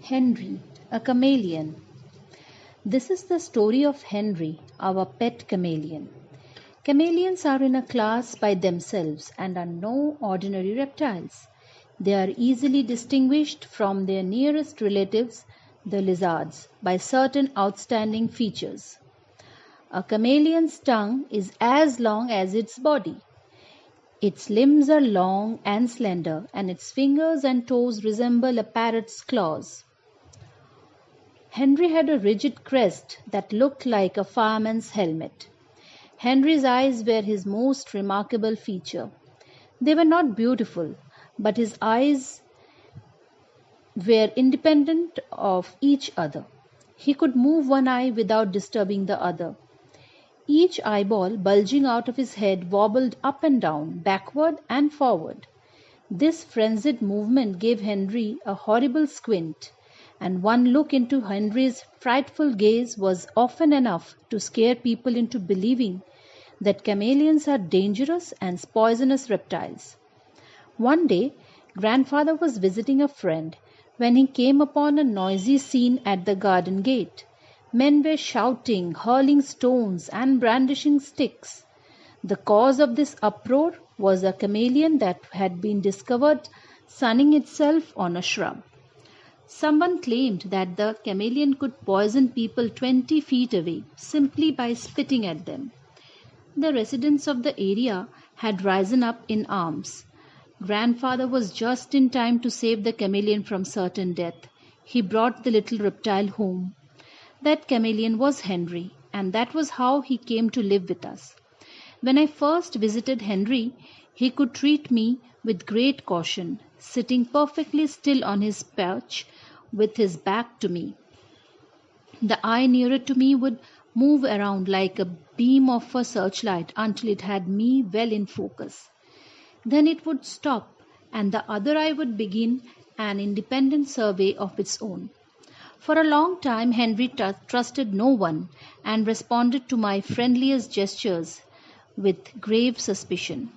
Henry, a chameleon. This is the story of Henry, our pet chameleon. Chameleons are in a class by themselves and are no ordinary reptiles. They are easily distinguished from their nearest relatives, the lizards, by certain outstanding features. A chameleon's tongue is as long as its body. Its limbs are long and slender, and its fingers and toes resemble a parrot's claws. Henry had a rigid crest that looked like a fireman's helmet. Henry's eyes were his most remarkable feature. They were not beautiful, but his eyes were independent of each other. He could move one eye without disturbing the other. Each eyeball bulging out of his head wobbled up and down, backward and forward. This frenzied movement gave Henry a horrible squint, and one look into Henry's frightful gaze was often enough to scare people into believing that chameleons are dangerous and poisonous reptiles. One day, grandfather was visiting a friend when he came upon a noisy scene at the garden gate. Men were shouting, hurling stones, and brandishing sticks. The cause of this uproar was a chameleon that had been discovered sunning itself on a shrub. Someone claimed that the chameleon could poison people 20 feet away simply by spitting at them. The residents of the area had risen up in arms. Grandfather was just in time to save the chameleon from certain death. He brought the little reptile home. That chameleon was Henry, and that was how he came to live with us. When I first visited Henry, he could treat me with great caution, sitting perfectly still on his perch with his back to me. The eye nearer to me would move around like a beam of a searchlight until it had me well in focus. Then it would stop, and the other eye would begin an independent survey of its own. For a long time Henry trusted no one and responded to my friendliest gestures with grave suspicion.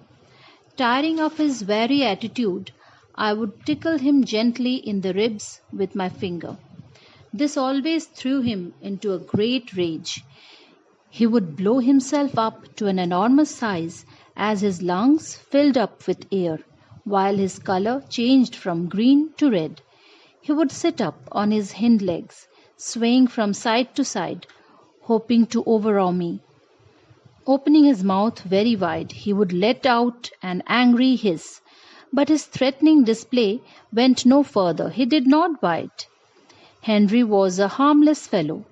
Tiring of his wary attitude, I would tickle him gently in the ribs with my finger. This always threw him into a great rage. He would blow himself up to an enormous size as his lungs filled up with air, while his color changed from green to red. He would sit up on his hind legs, swaying from side to side, hoping to overawe me. Opening his mouth very wide, he would let out an angry hiss. But his threatening display went no further. He did not bite. Henry was a harmless fellow.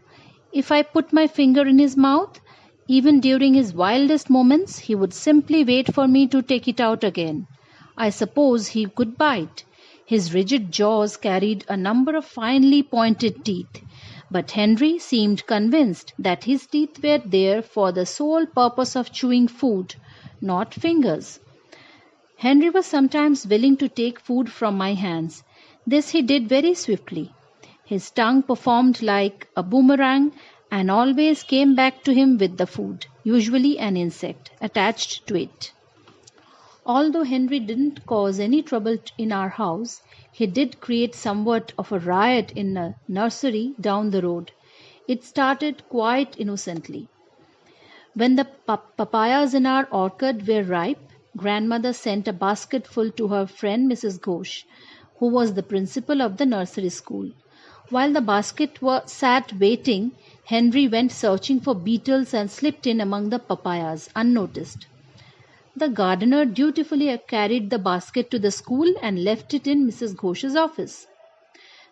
If I put my finger in his mouth, even during his wildest moments, he would simply wait for me to take it out again. I suppose he could bite. His rigid jaws carried a number of finely pointed teeth, but Henry seemed convinced that his teeth were there for the sole purpose of chewing food, not fingers. Henry was sometimes willing to take food from my hands. This he did very swiftly. His tongue performed like a boomerang and always came back to him with the food, usually an insect, attached to it. Although Henry didn't cause any trouble in our house, he did create somewhat of a riot in a nursery down the road. It started quite innocently. When the papayas in our orchard were ripe, grandmother sent a basketful to her friend Mrs. Ghosh, who was the principal of the nursery school. While the basket sat waiting, Henry went searching for beetles and slipped in among the papayas unnoticed. The gardener dutifully carried the basket to the school and left it in Mrs. Ghosh's office.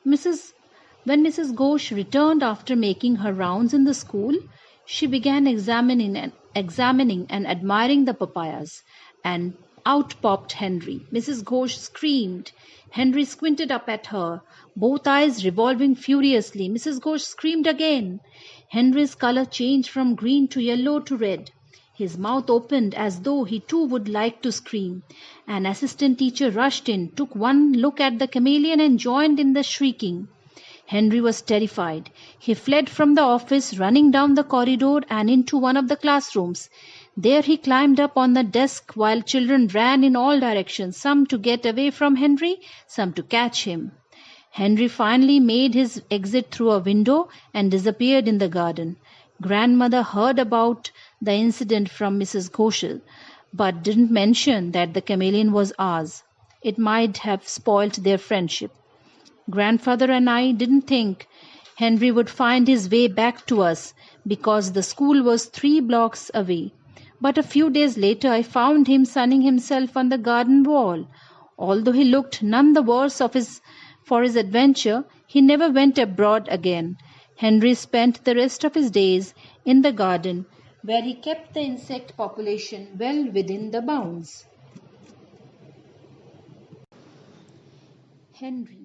When Mrs. Ghosh returned after making her rounds in the school, she began examining and admiring the papayas, and out popped Henry. Mrs. Ghosh screamed. Henry squinted up at her, both eyes revolving furiously. Mrs. Ghosh screamed again. Henry's color changed from green to yellow to red. His mouth opened as though he too would like to scream. An assistant teacher rushed in, took one look at the chameleon and joined in the shrieking. Henry was terrified. He fled from the office, running down the corridor and into one of the classrooms. There he climbed up on the desk while children ran in all directions, some to get away from Henry, some to catch him. Henry finally made his exit through a window and disappeared in the garden. Grandmother heard about the incident from Mrs. Goschel, but didn't mention that the chameleon was ours. It might have spoilt their friendship. Grandfather and I didn't think Henry would find his way back to us because the school was 3 blocks away. But a few days later I found him sunning himself on the garden wall. Although he looked none the worse for his adventure, he never went abroad again. Henry spent the rest of his days in the garden, where he kept the insect population well within the bounds. Henry